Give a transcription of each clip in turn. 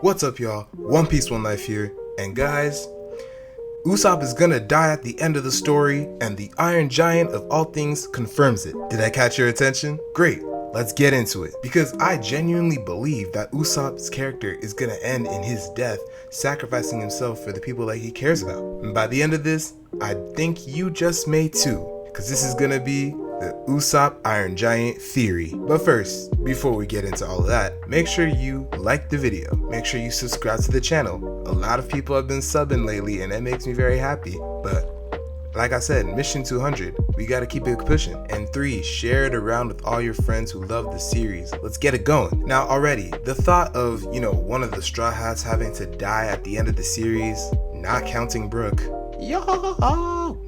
What's up, y'all? One Piece, One Life here. And guys, Usopp is gonna die at the end of the story, and the Iron Giant of all things confirms it. Did I catch your attention? Great, let's get into it. Because I genuinely believe that Usopp's character is gonna end in his death, sacrificing himself for the people that he cares about. And by the end of this, I think you just may too. Because this is gonna be the Usopp Iron Giant theory. But first, before we get into all of that, make sure you like the video. Make sure you subscribe to the channel. A lot of people have been subbing lately and that makes me very happy. But like I said, mission 200, we gotta keep it pushing. And 3, share it around with all your friends who love the series. Let's get it going. Now already, the thought of, one of the Straw Hats having to die at the end of the series, not counting Brook,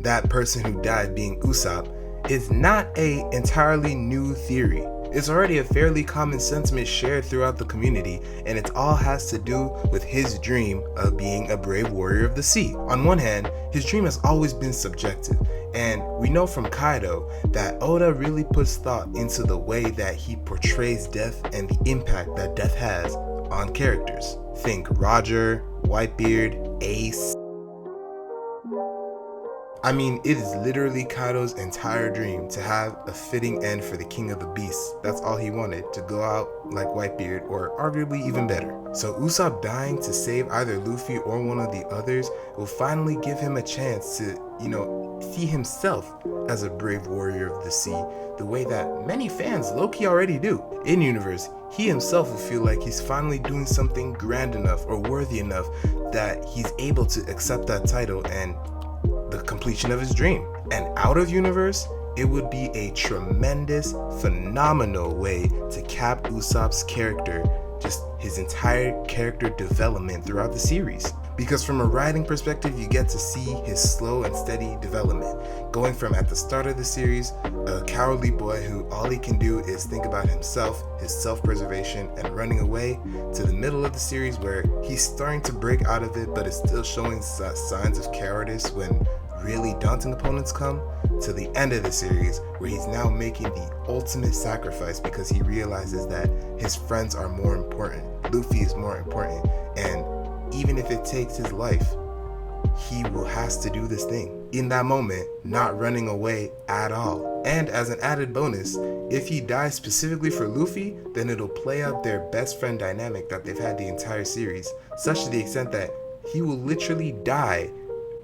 that person who died being Usopp, is not a entirely new theory. It's already a fairly common sentiment shared throughout the community, and it all has to do with his dream of being a brave warrior of the sea. On one hand, his dream has always been subjective, and we know from Kaido that Oda really puts thought into the way that he portrays death and the impact that death has on characters. Think Roger, Whitebeard, Ace. I mean, it is literally Kaido's entire dream to have a fitting end for the King of the Beasts. That's all he wanted, to go out like Whitebeard, or arguably even better. So Usopp dying to save either Luffy or one of the others will finally give him a chance to, see himself as a brave warrior of the sea, the way that many fans low-key already do. In universe, he himself will feel like he's finally doing something grand enough or worthy enough that he's able to accept that title and the completion of his dream. And out of universe, it would be a tremendous, phenomenal way to cap Usopp's character, just his entire character development throughout the series. Because from a writing perspective, you get to see his slow and steady development, going from at the start of the series, a cowardly boy who all he can do is think about himself, his self-preservation, and running away, to the middle of the series where he's starting to break out of it but is still showing signs of cowardice when really daunting opponents come, to the end of the series where he's now making the ultimate sacrifice because he realizes that his friends are more important, Luffy is more important, and even if it takes his life, he has to do this thing. In that moment, not running away at all. And as an added bonus, if he dies specifically for Luffy, then it'll play out their best friend dynamic that they've had the entire series, such to the extent that he will literally die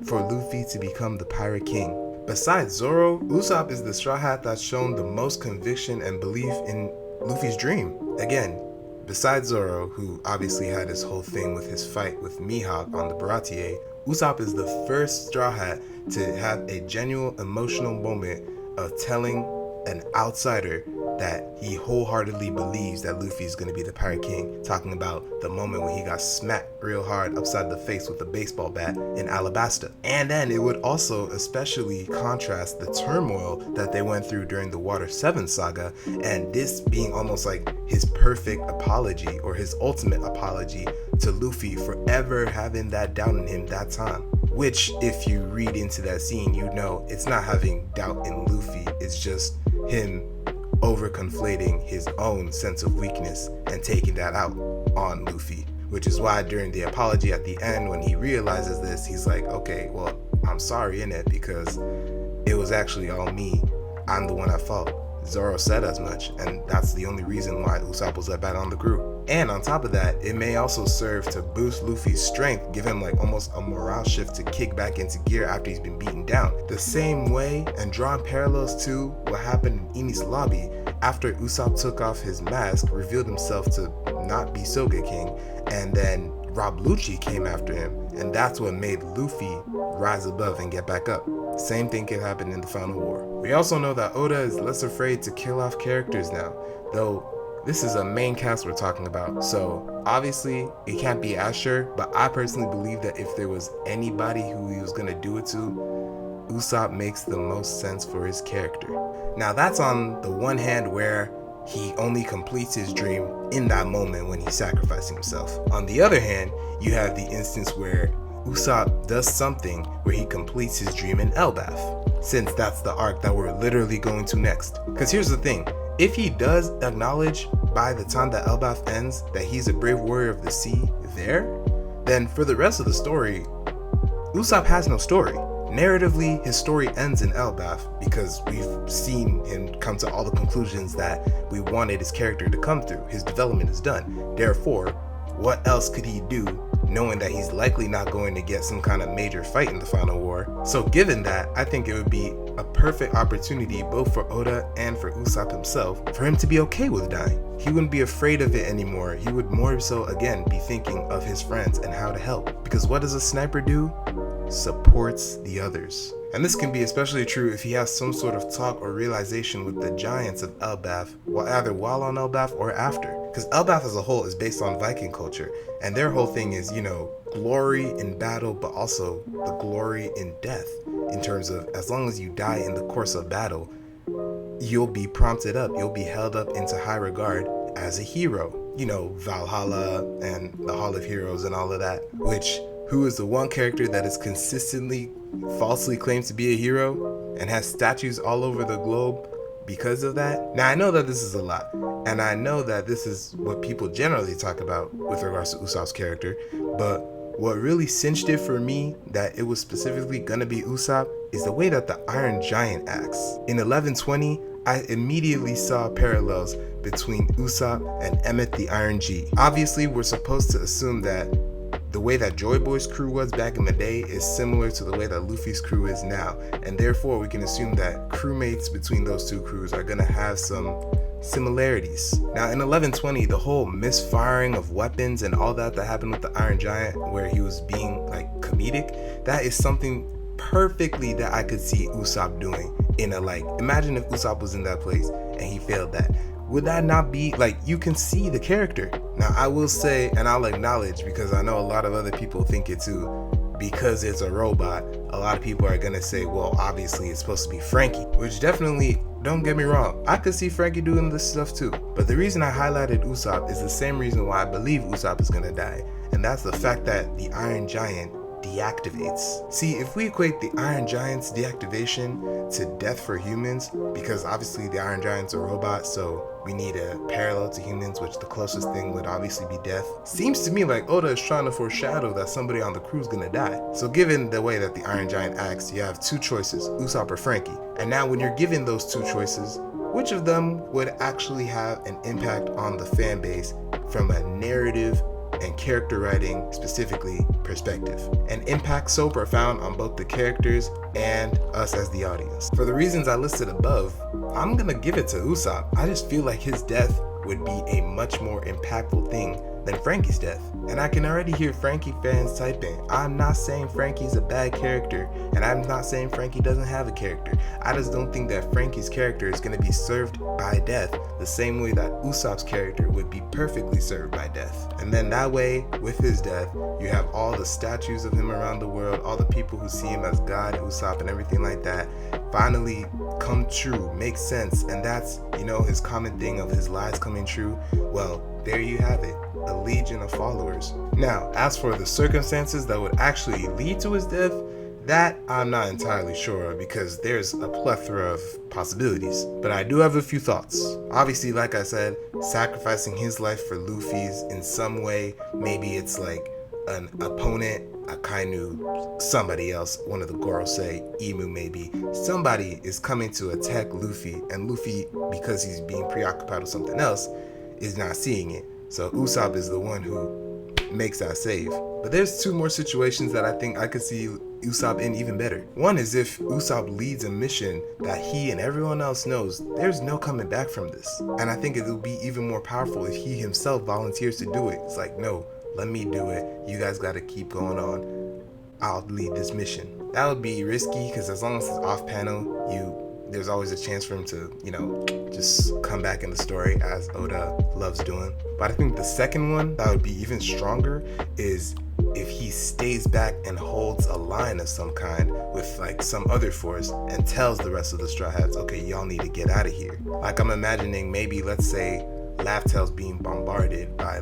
for Luffy to become the Pirate King. Besides Zoro, Usopp is the Straw Hat that's shown the most conviction and belief in Luffy's dream. Again, besides Zoro, who obviously had his whole thing with his fight with Mihawk on the Baratier, Usopp is the first Straw Hat to have a genuine emotional moment of telling an outsider that he wholeheartedly believes that Luffy is going to be the Pirate King, talking about the moment when he got smacked real hard upside the face with a baseball bat in Alabasta. And then it would also especially contrast the turmoil that they went through during the Water 7 saga, and this being almost like his perfect apology, or his ultimate apology to Luffy for ever having that doubt in him that time. Which, if you read into that scene, it's not having doubt in Luffy, it's just him over-conflating his own sense of weakness and taking that out on Luffy. Which is why during the apology at the end, when he realizes this, he's like, okay, well, I'm sorry innit, because it was actually all me. I'm the one at fault. Zoro said as much, and that's the only reason why Usopp was let back on the group. And on top of that, it may also serve to boost Luffy's strength, give him like almost a morale shift to kick back into gear after he's been beaten down. The same way, and drawing parallels to what happened in Eni's lobby, after Usopp took off his mask, revealed himself to not be Sogeking, and then Rob Lucci came after him, and that's what made Luffy rise above and get back up. Same thing could happen in the final war. We also know that Oda is less afraid to kill off characters now, though this is a main cast we're talking about, so obviously it can't be as sure, but I personally believe that if there was anybody who he was gonna do it to, Usopp makes the most sense for his character. Now that's on the one hand where he only completes his dream in that moment when he's sacrificing himself. On the other hand, you have the instance where Usopp does something where he completes his dream in Elbaf, since that's the arc that we're literally going to next. Because here's the thing, if he does acknowledge by the time that Elbaf ends that he's a brave warrior of the sea there, then for the rest of the story, Usopp has no story. Narratively, his story ends in Elbaf because we've seen him come to all the conclusions that we wanted his character to come through. His development is done. Therefore, what else could he do knowing that he's likely not going to get some kind of major fight in the final war? So given that, I think it would be a perfect opportunity both for Oda and for Usopp himself for him to be okay with dying. He wouldn't be afraid of it anymore. He would more so again be thinking of his friends and how to help. Because what does a sniper do? Supports the others. And this can be especially true if he has some sort of talk or realization with the giants of Elbaf, either while on Elbaf or after. Because Elbaf as a whole is based on Viking culture, and their whole thing is, glory in battle, but also the glory in death. In terms of, as long as you die in the course of battle, you'll be prompted up, you'll be held up into high regard as a hero. Valhalla and the Hall of Heroes and all of that, who is the one character that is consistently falsely claimed to be a hero and has statues all over the globe because of that. Now I know that this is a lot, and I know that this is what people generally talk about with regards to Usopp's character, but what really cinched it for me that it was specifically gonna be Usopp is the way that the Iron Giant acts. In 1120, I immediately saw parallels between Usopp and Emmett the Iron G. Obviously, we're supposed to assume that the way that Joy Boy's crew was back in the day is similar to the way that Luffy's crew is now, and therefore we can assume that crewmates between those two crews are gonna have some similarities. Now in 1120, the whole misfiring of weapons and all that happened with the Iron Giant, where he was being comedic, that is something perfectly that I could see Usopp doing imagine if Usopp was in that place and he failed that. Would that not be you can see the character? Now I will say, and I'll acknowledge, because I know a lot of other people think it too, because it's a robot, a lot of people are gonna say, well, obviously it's supposed to be Frankie, which definitely, don't get me wrong, I could see Frankie doing this stuff too. But the reason I highlighted Usopp is the same reason why I believe Usopp is gonna die, and that's the fact that the Iron Giant deactivates. See, if we equate the Iron Giant's deactivation to death for humans, because obviously the Iron Giant's a robot, so we need a parallel to humans, which the closest thing would obviously be death. Seems to me like Oda is trying to foreshadow that somebody on the crew is gonna die. So given the way that the Iron Giant acts, you have two choices, Usopp or Frankie. And now when you're given those two choices, which of them would actually have an impact on the fan base from a narrative and character writing specifically perspective? An impact so profound on both the characters and us as the audience. For the reasons I listed above, I'm gonna give it to Usopp. I just feel like his death would be a much more impactful thing than Frankie's death. And I can already hear Frankie fans typing, I'm not saying Frankie's a bad character, and I'm not saying Frankie doesn't have a character. I just don't think that Frankie's character is going to be served by death the same way that Usopp's character would be perfectly served by death. And then that way, with his death, you have all the statues of him around the world, all the people who see him as God, Usopp, and everything like that, finally come true, make sense. And that's, his common thing of his lies coming true. Well, there you have it, a legion of followers. Now, as for the circumstances that would actually lead to his death, that I'm not entirely sure of, because there's a plethora of possibilities. But I do have a few thoughts. Obviously, like I said, sacrificing his life for Luffy's in some way. Maybe it's an opponent, Akainu, somebody else, one of the Gorosei, Imu maybe. Somebody is coming to attack Luffy, and Luffy, because he's being preoccupied with something else, is not seeing it. So Usopp is the one who makes that save. But there's two more situations that I think I could see Usopp in even better. One is if Usopp leads a mission that he and everyone else knows there's no coming back from this. And I think it will be even more powerful if he himself volunteers to do it. It's like, no, let me do it. You guys got to keep going on. I'll lead this mission. That would be risky, because as long as it's off panel, there's always a chance for him to, just come back in the story, as Oda loves doing. But I think the second one that would be even stronger is if he stays back and holds a line of some kind with some other force and tells the rest of the Straw Hats, okay, y'all need to get out of here. I'm imagining maybe, let's say, Laugh Tale's being bombarded by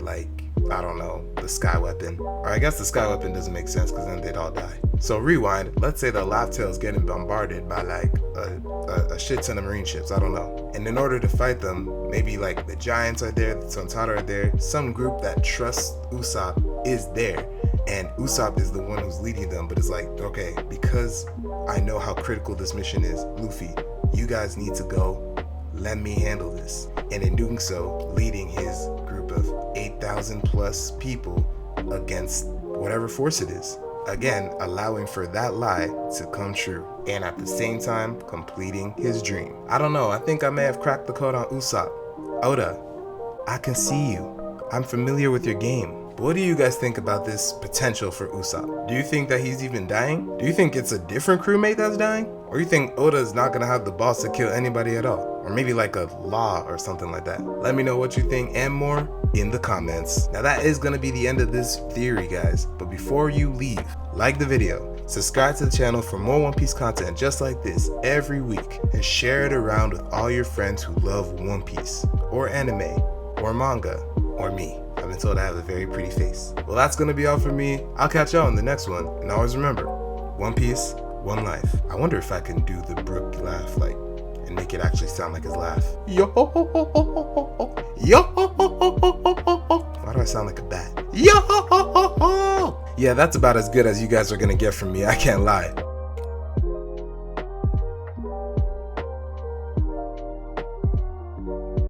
I don't know, the sky weapon. Or I guess the sky weapon doesn't make sense because then they'd all die. So rewind, let's say the Laugh Tale's getting bombarded by like a shit ton of marine ships, I don't know. And in order to fight them, maybe like the Giants are there, the Tontara are there, some group that trusts Usopp is there. And Usopp is the one who's leading them, but it's like, okay, because I know how critical this mission is, Luffy, you guys need to go, let me handle this. And in doing so, leading his group of 8,000 plus people against whatever force it is. Again, allowing for that lie to come true. And at the same time, completing his dream. I don't know, I think I may have cracked the code on Usopp. Oda, I can see you. I'm familiar with your game. But what do you guys think about this potential for Usopp? Do you think that he's even dying? Do you think it's a different crewmate that's dying? Or do you think Oda's not gonna have the balls to kill anybody at all? Or maybe like a law or something like that. Let me know what you think and more in the comments. Now that is gonna be the end of this theory, guys. But before you leave, like the video, subscribe to the channel for more One Piece content just like this every week, and share it around with all your friends who love One Piece, or anime, or manga, or me. I've been told I have a very pretty face. Well, that's gonna be all for me. I'll catch y'all in the next one. And always remember, One Piece, one life. I wonder if I can do the Brook laugh, like, and make it actually sound like his laugh. Yo, yo. Why do I sound like a bat? Yo. Yeah, that's about as good as you guys are gonna get from me. I can't lie.